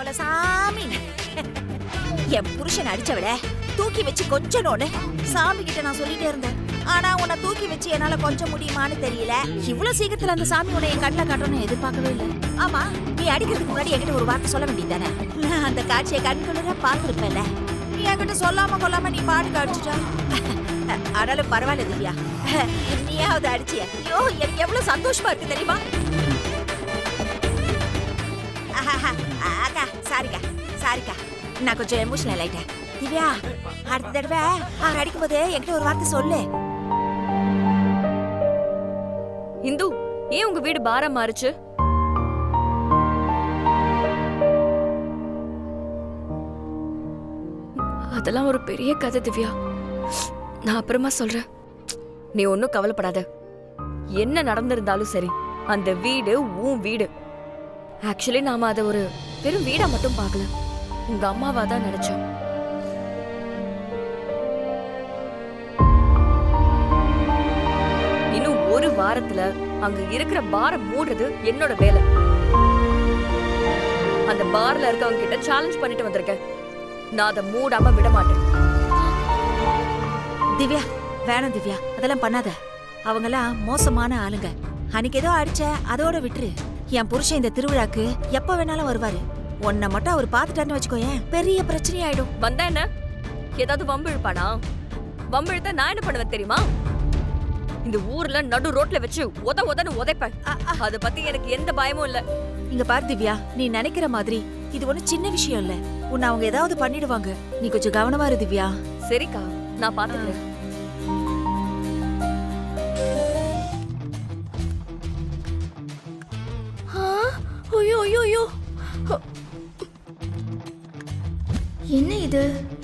போல சாமி. என் புருஷன் அடிச்சவள தூக்கி வச்சு கொஞ்சனோன்னு சாமி கிட்ட நான் சொல்லிட்டே இருந்தேன். ஆனா உன்னை தூக்கி வச்சு என்னால கொஞ்சம் முடியுமான்னு தெரியல. இவ்வளவு சீக்கிரத்துல அந்த சாமி உன்னை என் கண்ணில் காட்டணும்னு எதிர்பார்க்கவே இல்லை. ஆமா, நீ அடிக்கிறதுக்கு முன்னாடி என்கிட்ட ஒரு வார்த்தை சொல்ல வேண்டியதானே? நான் அந்த காட்சியை கண்குளிர பார்த்துருப்பேன்ல. நீ என்கிட்ட சொல்லாம கொல்லாம நீ பாட்டுக்கு அடிச்சுட்டா. ஆனாலும் பரவாயில்ல திவ்யா, நீயாவது அடிச்சிய. ஐயோ, எனக்கு எவ்வளவு சந்தோஷமா இருக்கு தெரியுமா? அக்கா சாரிக்கா, நான் கொஞ்சம் எமோஷனல் ஆயிட்டேன். திவ்யா, அடுத்த தடவை அவர் அடிக்கும் போது என்கிட்ட ஒரு வார்த்தை சொல்லு. இந்து, ஏன் உங்க வீடு பாரம் மாறுச்சு? அதெல்லாம் ஒரு பெரிய கதை திவ்யா, நான் அப்புறமா சொல்றேன். நீ ஒன்னும் கவலைப்படாத. என்ன நடந்திருந்தாலும் சரி, அந்த வீடு உன் வீடு. ஆக்சுவலி நாம அதை ஒரு வெறும் வீடா மட்டும் பார்க்கல, உங்க அம்மாவா தான் நினைச்சோம். இன்னும் ஒரு வாரத்துல அங்க இருக்கிற பாரை மூடுறது என்னோட வேலை. அந்த பார்ல இருக்கவங்க கிட்ட சேலஞ்ச் பண்ணிட்டு வந்திருக்கேன். நான் அதை மூடாம விட மாட்டேன். திவ்யா, வேணாம் திவ்யா, அதெல்லாம் பண்ணாத. அவங்கெல்லாம் மோசமான ஆளுங்க. அன்னைக்கு ஏதோ அடிச்ச, அதோட விட்டுரு. என் புருஷன் இந்த திருவிழாக்கு எப்ப வேணாலும் வருவாரு. உன்னை மட்டும் அவர் பாத்துட்டான்னு வச்சுக்கோயேன், பெரிய பிரச்சனை ஆயிடும். வந்தா என்ன, ஏதாவது வம்பு இழுப்பானா? வம்பு இழுத்தா நான் என்ன பண்ணுவேன் தெரியுமா? இந்த ஊர்ல நடு ரோட்ல வச்சு உதன்னு உதைப்பேன். அத பத்தி எனக்கு எந்த பயமும் இல்ல. இங்க பாரு திவ்யா, நீ நினைக்கிற மாதிரி இது ஒண்ணு சின்ன விஷயம் இல்ல. உன்னை அவங்க ஏதாவது பண்ணிடுவாங்க. நீ கொஞ்சம் கவனமா இரு திவ்யா. சரிக்கா, நான் பாத்துக்கிறேன். என்ன இது?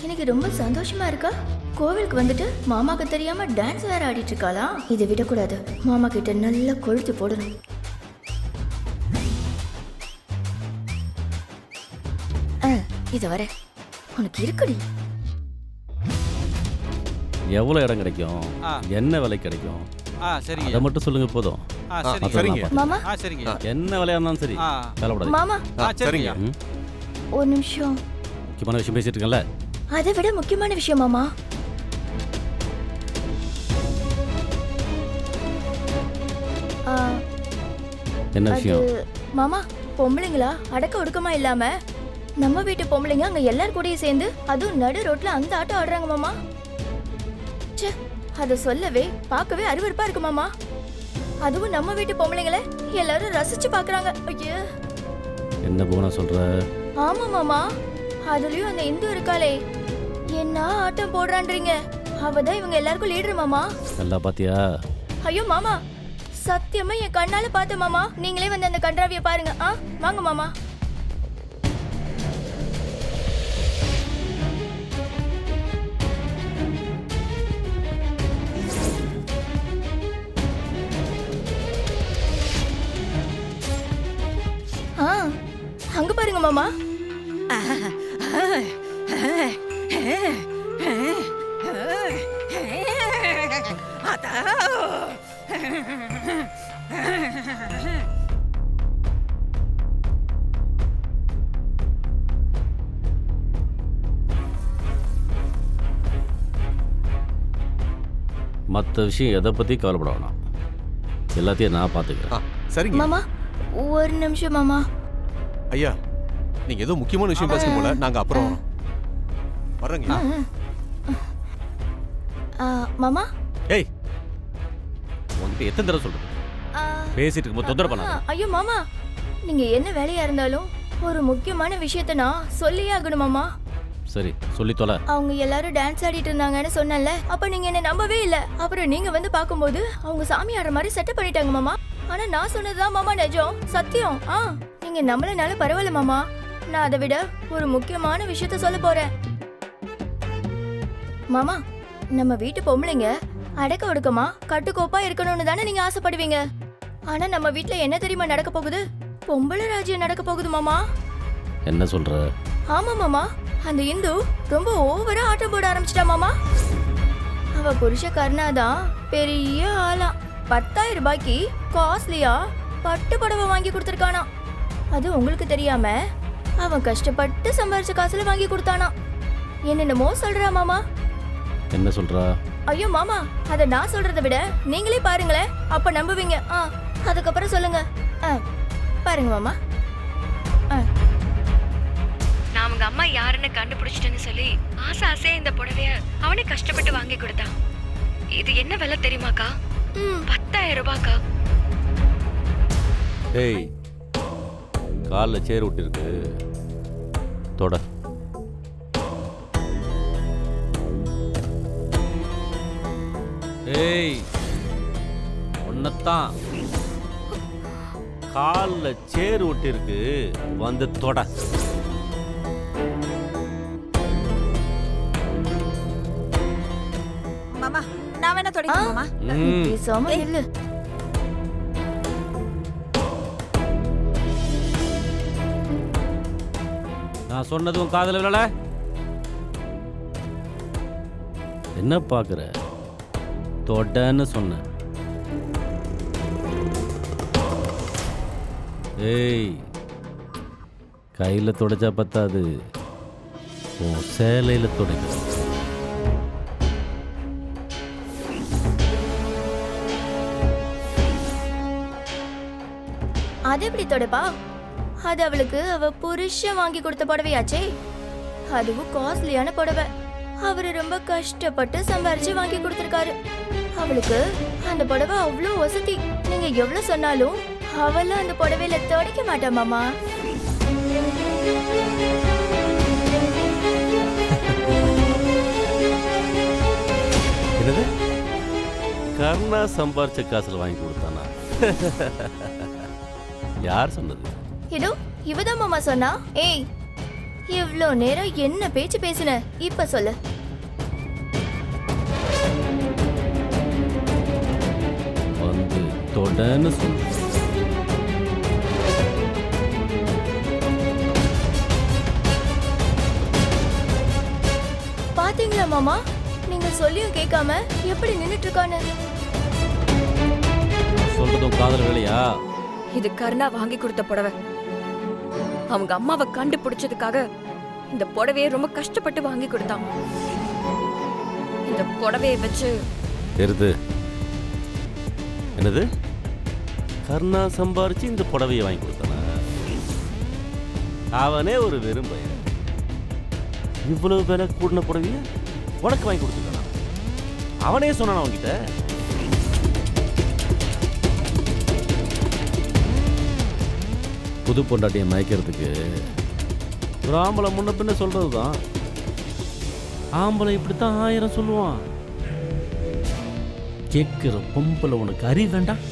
எனக்கு ரொம்ப சந்தோஷமா இருக்கா? கோவிலுக்கு வந்துட்டு மாமாக்கு தெரியாம டான்ஸ் வேற ஆடிட்டு இருக்காளா? இதை விடக்கூடாது, மாமா கிட்ட நல்லா கொழுத்து போடணும். இத வர உனக்கு இருக்குடி. எவ்வளவு இடம் கிடைக்கும், என்ன விலை கிடைக்கும், அதை மட்டும் சொல்லுங்க போதும். மாமா, என்ன விலையா இருந்தாலும் சரி, கவலைப்படாதீங்க. மாமா, ஒரு நிமிஷம். முக்கியமான விஷயம் பேசிட்டு இருக்கேன்ல. அதை விட முக்கியமான விஷயம் மாமா. என்ன விஷயம் மாமா? பொம்பளைங்களா அடக்க ஒடுக்கமா இல்லாம நம்ம வீட்டு பொம்பளைங்க அங்க எல்லாரும் கூடயும் சேர்ந்து அதுவும் நடு ரோட்ல அந்த ஆட்டம் ஆடுறாங்க மாமா. ச்சே, அத சொல்லவே பார்க்கவே அருவருப்பா இருக்கு மாமா. அதுவும் நம்ம வீட்டு பொம்பளைங்களை எல்லாரும் ரசிச்சு பாக்குறாங்க. ஐயோ, என்ன போனா சொல்ற? ஆமா மாமா, அதுலயும் அந்த இந்து இருக்காளே, என்ன ஆட்டம் போடுறான்றீங்க. அவதான் இவங்க எல்லாருக்கும் லீடர் மாமா. நல்லா பாத்தியா? ஐயோ மாமா, சத்தியமா என் கண்ணால பார்த்த மாமா. நீங்களே வந்து அந்த கன்றாவிய பாருங்க. வாங்க மாமா. அங்க பாருங்க மாமா. மற்ற விஷயம் எதை பத்தி கவலைப்பட வேணாம், எல்லாத்தையும் நான் பாத்துக்கிறேன். சரிங்க மாமா, ஒரு நிமிஷம் மாமா. ஐயா, நீங்க ஏதோ முக்கியமான விஷயம் பேசணும் போல. நாங்க அப்புறம் வர்றோங்க. மாமா, ஏய், உன்கிட்ட எத்தனை தடவை சொல்றேன், பேசிட்டு இருக்கும்போது தொந்தரவு பண்ணாத. ஐயோ மாமா, நீங்க என்ன வேலையா இருந்தாலும் ஒரு முக்கியமான விஷயத்தை நான் சொல்லியே ஆகணும் மாமா. சரி, சொல்லி தொலை. அவங்க எல்லாரும் டான்ஸ் ஆடிட்டு இருந்தாங்கன்னு சொன்னல, அப்ப நீங்க என்ன நம்பவே இல்ல. அப்புறம் நீங்க வந்து பாக்கும்போது அவங்க சாமி ஆடுற மாதிரி செட்டப் பண்ணிட்டாங்க மாமா. ஆனா நான் சொன்னதுதான் மாமா நிஜம், சத்தியம். நீங்க நம்மளனால பரவாயில்ல மாமா. நான் அதை விட ஒரு முக்கியமான விஷயத்த சொல்ல போறேன் மாமா. நம்ம வீட்டு பொம்பளைங்க அடக்க ஒடுக்கமா கட்டுக்கோப்பா இருக்கணும்னு தானே நீங்க ஆசைப்படுவீங்க. ஆனா நம்ம வீட்ல என்ன தெரியுமா நடக்க போகுது? பொம்பளை ராஜ்யம் நடக்க போகுது மாமா. என்ன சொல்ற? ஆமா மாமா, அந்த இந்து ரொம்ப ஓவரா ஆட்டம் போட ஆரம்பிச்சிட்டா மாமா. அவ புருஷக்காரனாதான் பெரிய ஆளா 10,000 ரூபாய்க்கு காஸ்ட்லியா பட்டு புடவை வாங்கி கொடுத்துருக்கானா. அது உங்களுக்கு தெரியாம அவன் கஷ்டப்பட்டு சம்பாரிச்ச காசுல வாங்கி கொடுத்தானா. என்னென்னமோ சொல்றா மாமா. என்ன சொல்றா? ஐயோ மாமா, அத நான் சொல்றதை விட நீங்களே பாருங்களேன், அப்ப நம்புவீங்க. அதுக்கப்புறம் சொல்லுங்க. பாருங்க மாமா. நான் அவங்க அம்மா யாருன்னு கண்டுபிடிச்சிட்டேன்னு சொல்லி ஆசை ஆசையா இந்த புடவைய அவனே கஷ்டப்பட்டு வாங்கி கொடுத்தான். இது என்ன விலை தெரியுமாக்கா? 10,000 ரூபாய்க்கா. ஏய், காலில் சேர் விட்டுருக்கு, தொட. ஏய், ஒன்னத்தான் காலில் சேர் விட்டிருக்கு, வந்து தொட. மாமா நான் வேணா தொடங்க மாமா. பேசாம இல்ல. நான் சொன்னதும் காதல விழல. என்ன பாக்குற? தொடன்னு சொன்ன. ஏய், கையில தொடச்சா பத்தாது, உன் சேலையில தொடங்க. அது எப்படி தொடப்பா? அது அவளுக்கு அவ புருஷன் வாங்கி கொடுத்த புடவையாச்சே. அதுவும் காஸ்ட்லியான புடவை. அவரு ரொம்ப கஷ்டப்பட்டு சம்பாரிச்சு வாங்கி கொடுத்திருக்காரு. அவளுக்கு அந்த புடவை அவ்வளோ வசதி. நீங்க எவ்வளவு சொன்னாலும் அவள அந்த புடவையில துடைக்க மாட்டா மாமா. என்னது? கர்ணா சம்பாரிச்ச காசுல வாங்கி கொடுத்தானா? யார் சொன்னது? இதோ இவதான் மாமா சொன்னா. ஏய், இவ்ளோ நேரம் என்ன பேச்சு பேசின, இப்ப சொல்லு. வந்து தொடன்னு சொல்லு. பாத்தீங்களா மாமா, நீங்க சொல்லியும் கேட்காம எப்படி நின்னுட்டு இருக்கான்னு. சொல்றதும் காதல் வேலையா? இது கருணா வாங்கி கொடுத்த புடவை. அவங்க அம்மாவை கண்டுபிடிச்சதுக்காக இந்த புடவையை ரொம்ப கஷ்டப்பட்டு வாங்கி கொடுத்தான். இந்த புடவையை வச்சு தெரிது. என்னது? கர்ணா சம்பாரிச்சு இந்த புடவையை வாங்கி கொடுத்தானா? அவனே ஒரு வெறும் பையன். இவ்வளவு விலை கூடின புடவைய உனக்கு வாங்கி கொடுத்துருக்கானா? அவனே சொன்னானா அவன்கிட்ட? புது பொண்டாட்டியை மயக்கிறதுக்கு ஒரு ஆம்பளை முன்ன பின்ன சொல்றது தான். ஆம்பளை இப்படித்தான் 1000 சொல்லுவான். கேட்கிற பொம்பளை உனக்கு அறிவு வேண்டாம்?